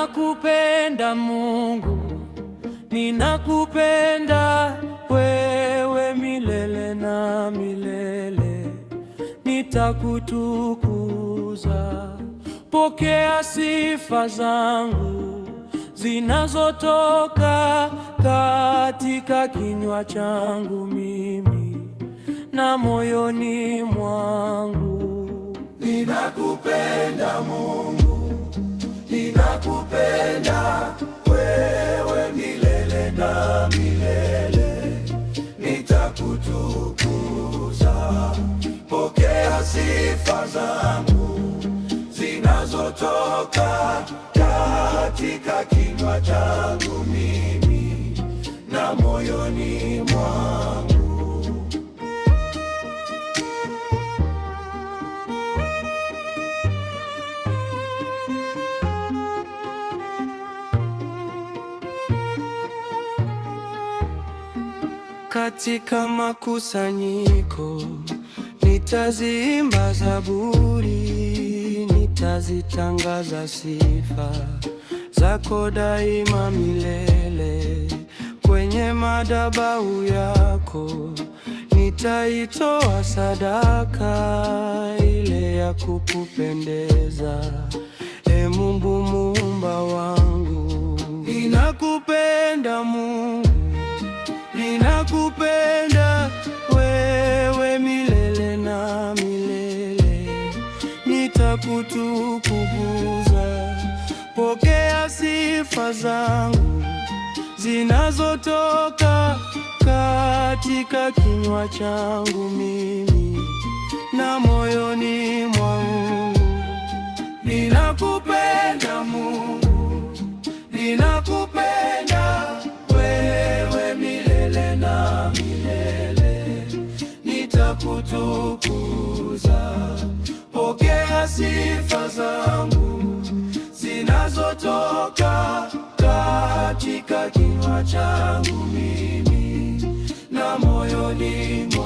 Ninakupenda Mungu, ninakupenda wewe milele na milele. Nitakutukuza, pokea sifa zangu zinazotoka katika kinywa changu mimi na moyoni mwangu. Ninakupenda Mungu, ninakupenda wewe milele na milele. Nitakutukuza, pokea sifa zangu zinazotoka katika kinywa changu mimi na moyoni mwangu. Katika makusanyiko nitaziimba zaburi, nitazitangaza sifa zako daima milele. Kwenye madhabahu yako nitaitoa sadaka ile ya kukupendeza, Ee Mungu Muumba wangu. Ninakupenda Mungu, ninakupenda wewe milele na milele. Nitakutukuza, pokea sifa zangu zinazotoka katika kinywa changu mimi na moyoni mwangu. Ninakupenda Mungu, ninakupenda wewe milele na milele. Nitakutukuza, pokea sifa zangu zinazotoka katika kinywa changu mimi na moyoni mwangu.